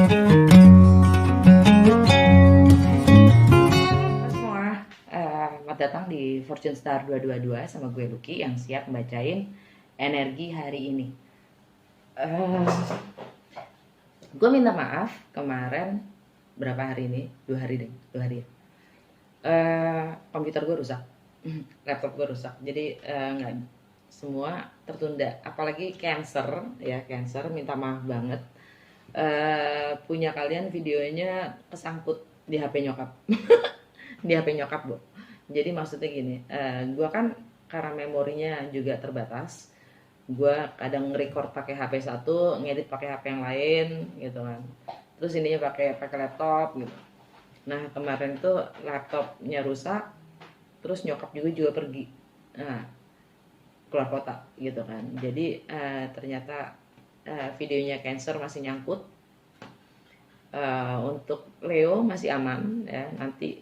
semua, selamat datang di Fortune Star 222 sama gue Lucky yang siap membacain energi hari ini. Gue minta maaf kemarin, berapa hari ini? 2 hari deh, 2 hari ya. Komputer gue rusak, laptop gue rusak, jadi nggak semua tertunda. Apalagi Cancer ya, Cancer minta maaf banget. Punya kalian videonya kesangkut di HP nyokap. Di HP nyokap, Bu. Jadi maksudnya gini, gue kan karena memorinya juga terbatas, gue kadang record pakai HP satu, ngedit pakai HP yang lain gitu kan. Terus ininya pakai laptop gitu. Nah kemarin tuh laptopnya rusak, terus nyokap juga pergi, nah, keluar kota gitu kan. Jadi ternyata videonya Cancer masih nyangkut. Untuk Leo masih aman ya, nanti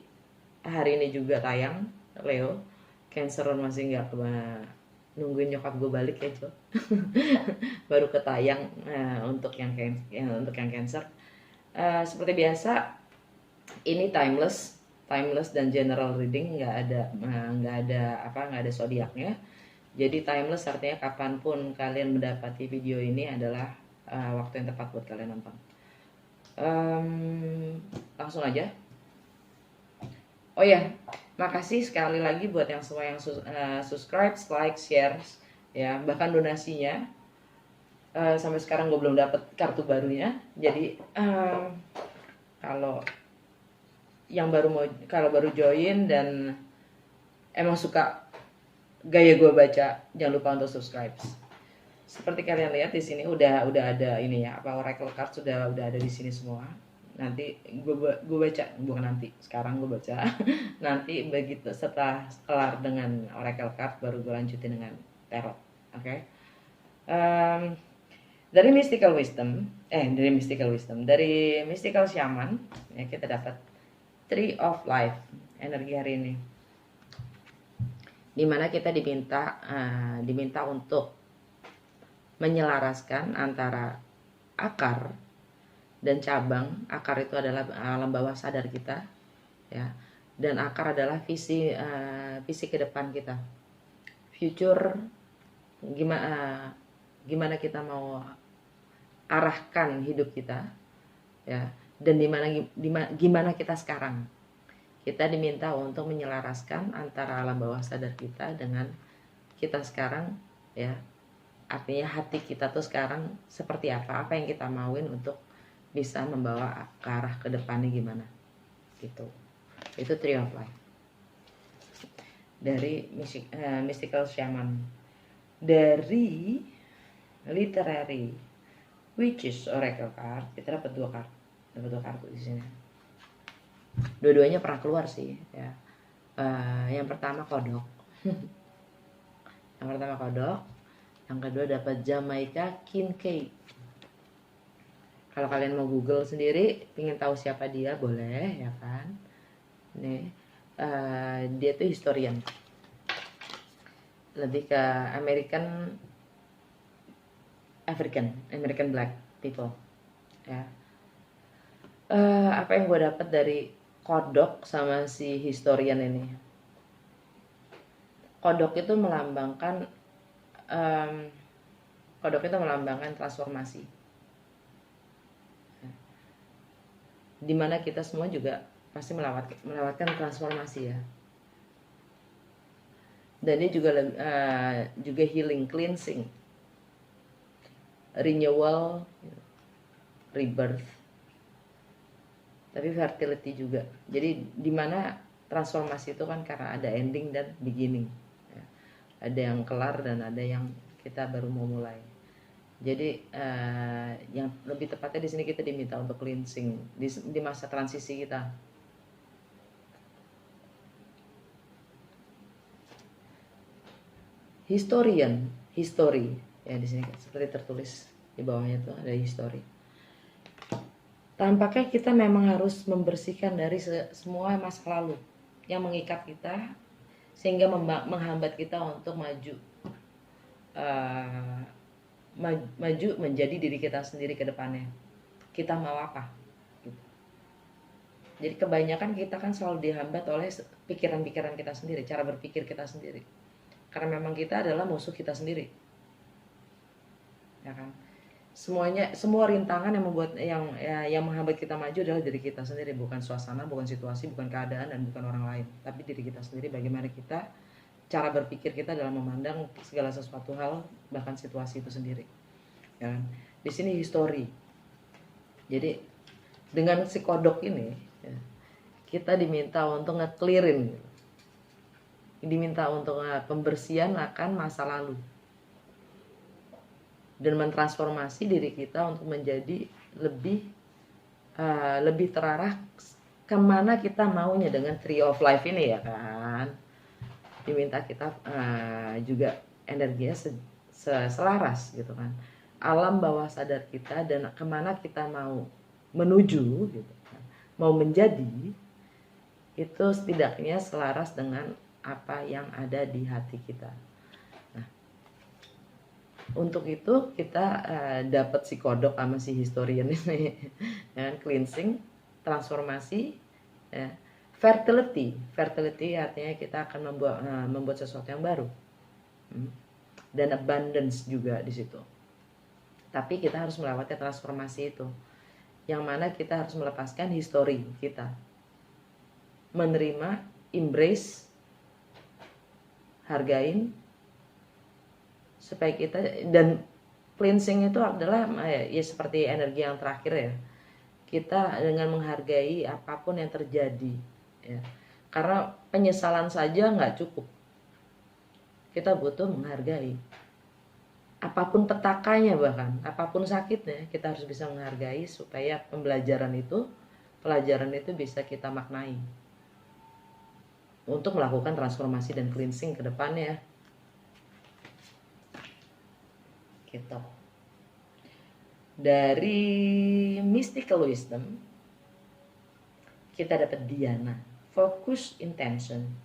hari ini juga tayang Leo. Cancer masih nggak nungguin nyokap gue balik ya Jo. Baru ketayang untuk yang Cancer. Seperti biasa ini timeless dan general reading, nggak ada zodiaknya. Jadi timeless artinya kapanpun kalian mendapati video ini adalah waktu yang tepat buat kalian nonton. Langsung aja. Oh ya, makasih sekali lagi buat yang semua yang subscribe, like, share, ya, bahkan donasinya. Sampai sekarang gue belum dapet kartu barunya. Jadi kalau baru join dan emang suka gaya gue baca, jangan lupa untuk subscribe. Seperti kalian lihat di sini udah ada ini ya, oracle card sudah ada di sini semua. Nanti gue baca, bukan nanti, sekarang gue baca. Nanti begitu setelah kelar dengan oracle card baru gue lanjutin dengan tarot. Oke. Dari mystical shaman ya, kita dapat Tree of Life energi hari ini, dimana kita diminta untuk menyelaraskan antara akar dan cabang. Akar itu adalah alam bawah sadar kita ya, dan akar adalah visi ke depan kita, future, gimana kita mau arahkan hidup kita ya, dan gimana kita sekarang. Kita diminta untuk menyelaraskan antara alam bawah sadar kita dengan kita sekarang ya. Artinya hati kita tuh sekarang seperti apa yang kita mauin untuk bisa membawa ke arah ke depannya gimana gitu. Itu Tree of Life dari mystical shaman. Dari literary witches oracle card kita dapat dua kartu di sini. Dua-duanya pernah keluar sih ya. Yang pertama kodok. Yang kedua dapat Jamaica Kincaid. Kalau kalian mau Google sendiri, pengen tahu siapa dia, boleh ya kan. Nih, dia tuh historian, lebih ke American Black people ya. Apa yang gue dapat dari kodok sama si historian ini? Kodok itu melambangkan transformasi, dimana kita semua juga pasti melewatkan transformasi ya. Dan ini juga healing, cleansing, renewal, rebirth, tapi fertility juga. Jadi dimana transformasi itu kan karena ada ending dan beginning ya. Ada yang kelar dan ada yang kita baru mau mulai. Jadi yang lebih tepatnya di sini kita diminta untuk cleansing di masa transisi kita. History ya, di sini seperti tertulis di bawahnya tuh ada history. Tampaknya kita memang harus membersihkan dari semua masa lalu yang mengikat kita sehingga menghambat kita untuk maju menjadi diri kita sendiri ke depannya. kita mau apa gitu. Jadi kebanyakan kita kan selalu dihambat oleh pikiran-pikiran kita sendiri, cara berpikir kita sendiri, karena memang kita adalah musuh kita sendiri, ya kan. Semua rintangan yang membuat yang menghambat kita maju adalah diri kita sendiri, bukan suasana, bukan situasi, bukan keadaan, dan bukan orang lain, tapi diri kita sendiri. Bagaimana kita, cara berpikir kita dalam memandang segala sesuatu hal, bahkan situasi itu sendiri, ya kan. Di sini history. Jadi dengan si kodok ini ya, kita diminta untuk nge-clearin, diminta untuk pembersihan akan masa lalu dan mentransformasi diri kita untuk menjadi lebih terarah kemana kita maunya dengan Tree of Life ini, ya kan. Diminta kita juga energinya selaras gitu kan, alam bawah sadar kita, dan kemana kita mau menuju gitu kan, mau menjadi, itu setidaknya selaras dengan apa yang ada di hati kita. Untuk itu kita dapat si kodok sama si historian ini, ya, cleansing, transformasi, ya. Fertility artinya kita akan membuat sesuatu yang baru, dan abundance juga di situ. Tapi kita harus melewati transformasi itu, yang mana kita harus melepaskan histori kita, menerima, embrace, hargain, supaya kita, dan cleansing itu adalah ya seperti energi yang terakhir ya, kita dengan menghargai apapun yang terjadi ya, karena penyesalan saja nggak cukup, kita butuh menghargai apapun petakanya, bahkan apapun sakitnya, kita harus bisa menghargai supaya pelajaran itu bisa kita maknai untuk melakukan transformasi dan cleansing ke depannya gitu. Dari mystical wisdom kita dapat dhyana, focus, intention.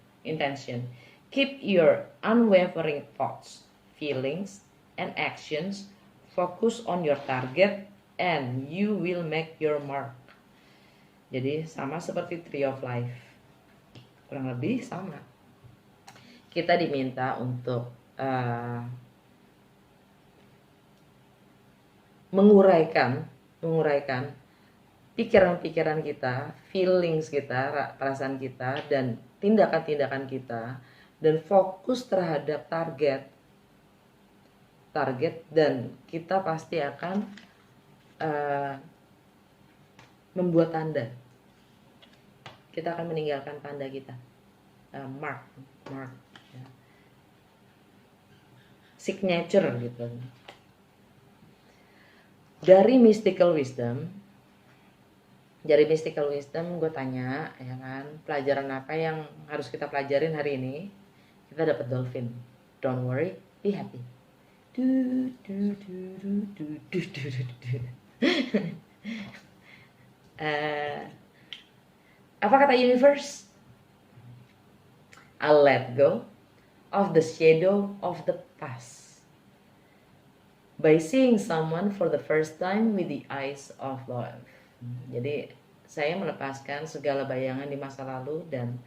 Keep your unwavering thoughts, feelings, and actions focus on your target and you will make your mark. Jadi sama seperti Tree of Life, kurang lebih sama. Kita diminta untuk menguraikan pikiran-pikiran kita, feelings kita, perasaan kita, dan tindakan-tindakan kita, dan fokus terhadap target, dan kita pasti akan membuat tanda. Kita akan meninggalkan tanda kita, mark, ya. Signature gitu. Dari mystical wisdom gue tanya, ya kan, pelajaran apa yang harus kita pelajarin hari ini? Kita dapat dolphin. Don't worry, be happy. Apa kata universe? I'll let go of the shadow of the past by seeing someone for the first time with the eyes of love. Jadi saya melepaskan segala bayangan di masa lalu, dan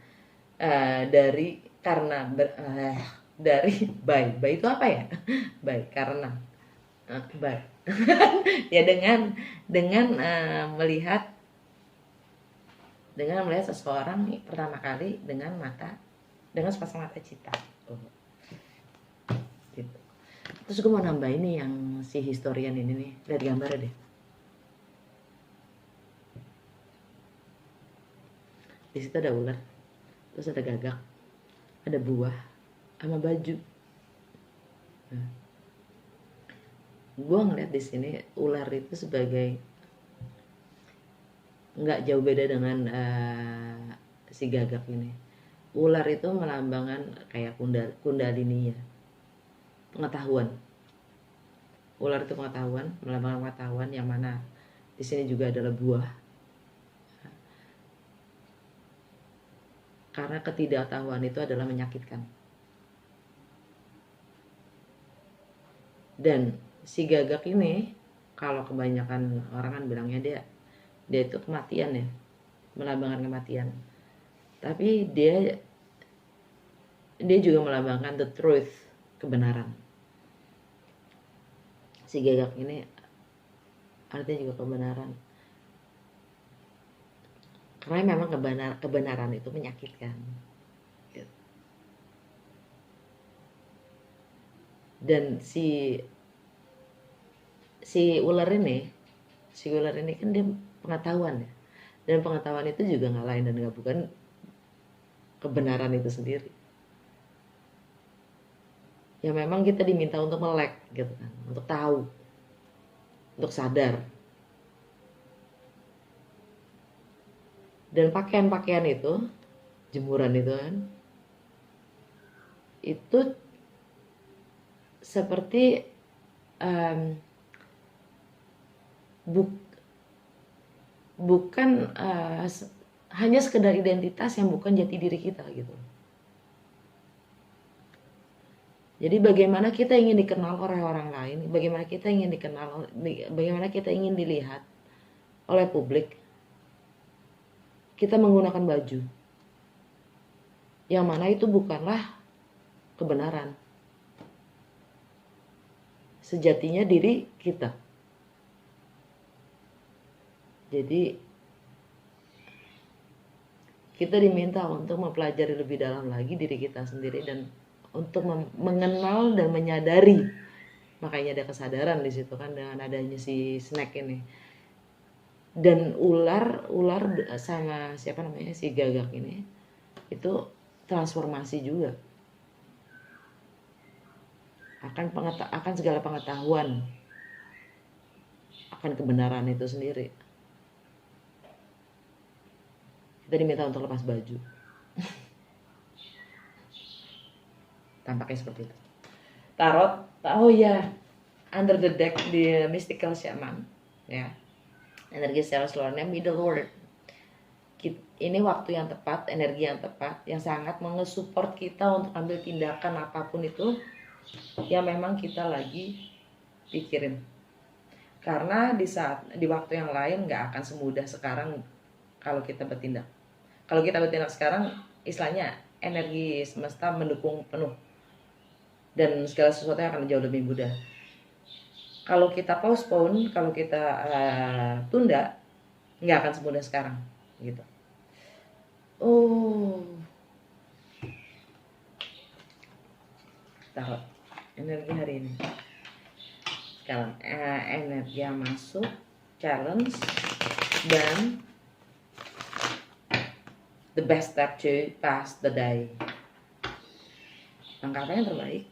dari by itu apa ya? By karena by ya dengan melihat seseorang pertama kali dengan sepasang mata cinta. Gitu. Terus gue mau nambah ini yang si historian ini nih, lihat gambarnya deh. Di situ ada ular, terus ada gagak, ada buah, sama baju. Nah, gue ngeliat di sini ular itu sebagai nggak jauh beda dengan si gagak ini. Ular itu melambangkan kayak kundalini ya, pengetahuan. Ular itu pengetahuan, melambangkan pengetahuan, yang mana di sini juga adalah buah. Karena ketidaktahuan itu adalah menyakitkan. Dan si gagak ini Kalau kebanyakan orang kan bilangnya dia itu kematian ya, melambangkan kematian. Tapi dia juga melambangkan the truth, kebenaran. Si gagak ini artinya juga kebenaran. Karena memang kebenaran itu menyakitkan. Dan si ular ini kan dia pengetahuan ya. Dan pengetahuan itu juga nggak lain dan nggak bukan kebenaran itu sendiri. Ya memang kita diminta untuk melek gitu kan, untuk tahu, untuk sadar. Dan pakaian-pakaian itu, jemuran itu kan, itu seperti bukan hanya sekedar identitas yang bukan jati diri kita gitu. Jadi bagaimana kita ingin dikenal oleh orang lain, bagaimana kita ingin dikenal, bagaimana kita ingin dilihat oleh publik, kita menggunakan baju yang mana itu bukanlah kebenaran. Sejatinya diri kita. Jadi kita diminta untuk mempelajari lebih dalam lagi diri kita sendiri dan untuk mengenal dan menyadari. Makanya ada kesadaran di situ kan dengan adanya si snack ini. Dan ular sama siapa namanya si gagak ini itu transformasi juga. Akan segala pengetahuan akan kebenaran itu sendiri. Kita diminta untuk lepas baju. Tampaknya seperti itu. Tarot, oh ya, under the deck di Mystical Shaman, ya. Energi secara seluruhnya Middle World. Ini waktu yang tepat, energi yang tepat, yang sangat mengesupport kita untuk ambil tindakan apapun itu yang memang kita lagi pikirin. Karena di waktu yang lain nggak akan semudah sekarang kalau kita bertindak. Kalau kita bertindak sekarang, istilahnya energi semesta mendukung penuh. Dan segala sesuatu akan jauh lebih mudah. Kalau kita postpone, kalau kita tunda, nggak akan semudah sekarang, gitu. Tahu energi hari ini. Sekarang energi yang masuk, challenge, dan the best step to pass the day. Langkah apa yang terbaik?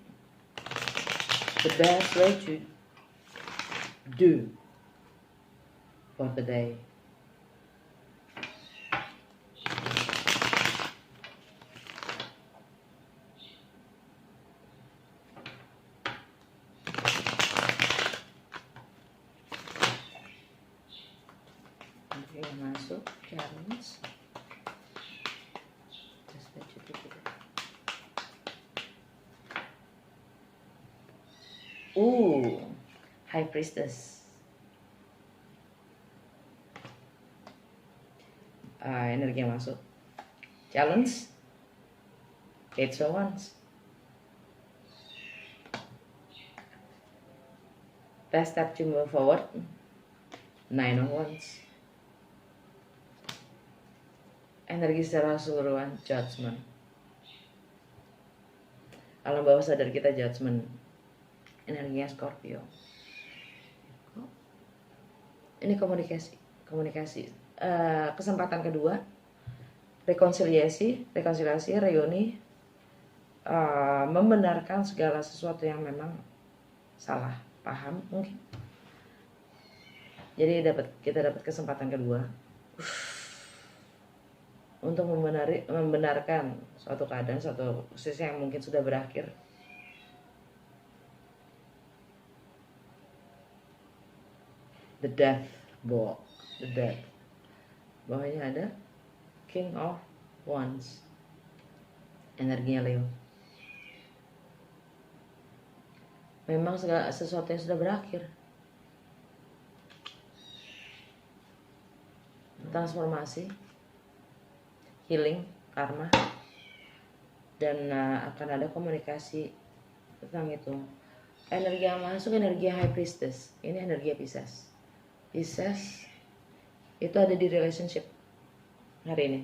The best way to do for the day. Oke, masuk challenge. High Priestess. Energi yang masuk. Challenge. Eight of Wands. Best step to move forward. Nine of Wands. Energi secara keseluruhan. Judgment. Alam bawah sadar kita judgment. Energinya Scorpio. Ini komunikasi. Kesempatan kedua, rekonsiliasi, reuni, membenarkan segala sesuatu yang memang salah paham mungkin. Jadi kita dapat kesempatan kedua untuk membenarkan suatu keadaan, suatu sisi yang mungkin sudah berakhir. The Death. Bawahnya ada King of Wands. Energinya Leo. Memang segala sesuatu yang sudah berakhir. transformasi, healing, karma, dan akan ada komunikasi tentang itu. Energi yang masuk, energi High Priestess, ini energi Pisces. Pisces itu ada di relationship hari ini.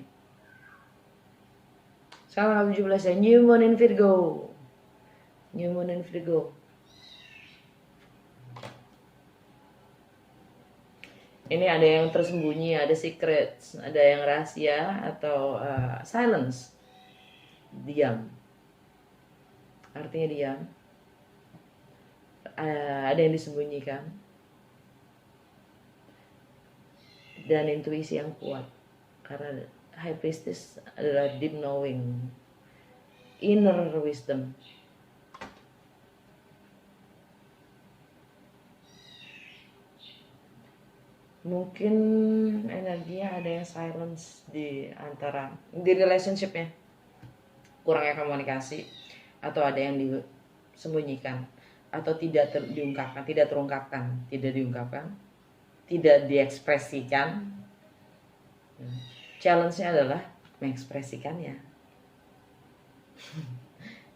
Sekarang 17 ya, New Moon in Virgo. New Moon in Virgo. Ini ada yang tersembunyi, ada secrets, ada yang rahasia atau silence, diam. Artinya diam. Ada yang disembunyikan. Dan intuisi yang kuat. Karena High Priestess adalah deep knowing, inner wisdom. Mungkin energinya ada yang silence di antara di relationshipnya, kurangnya komunikasi, atau ada yang disembunyikan atau tidak diungkapkan, tidak diekspresikan. Challenge-nya adalah mengekspresikannya.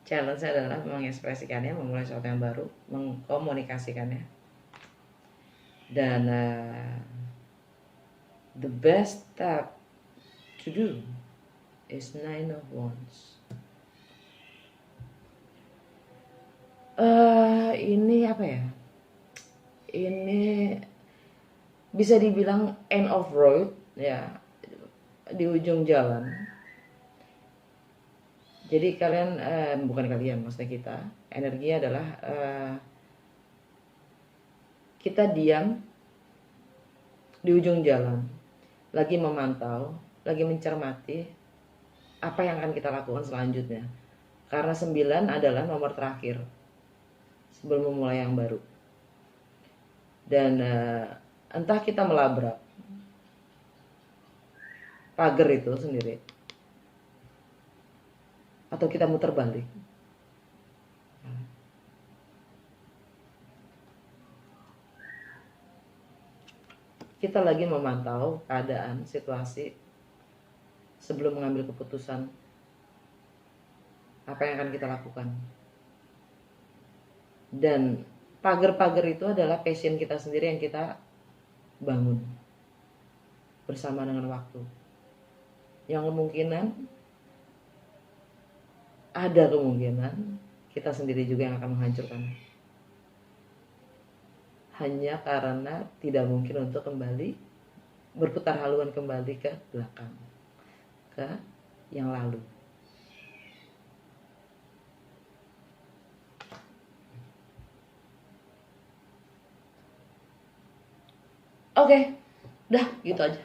Challenge-nya adalah mengekspresikannya, memulai sesuatu yang baru, mengkomunikasikannya. Dan the best step to do is 9 of Wands. Ini apa ya? Ini bisa dibilang end of road ya, di ujung jalan. Jadi kalian, bukan kalian, maksudnya kita, energinya adalah kita diam di ujung jalan, lagi memantau, lagi mencermati apa yang akan kita lakukan selanjutnya. Karena 9 adalah nomor terakhir sebelum memulai yang baru. Dan entah kita melabrak pagar itu sendiri, atau kita muter balik. Kita lagi memantau keadaan, situasi sebelum mengambil keputusan apa yang akan kita lakukan. Dan pagar-pagar itu adalah passion kita sendiri yang kita bangun bersama dengan waktu. Yang ada kemungkinan kita sendiri juga yang akan menghancurkan. Hanya karena tidak mungkin untuk kembali berputar haluan kembali ke belakang, ke yang lalu. Oke, udah gitu aja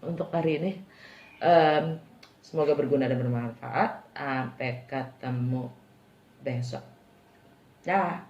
untuk hari ini. Semoga berguna dan bermanfaat. Sampai ketemu besok. Dah.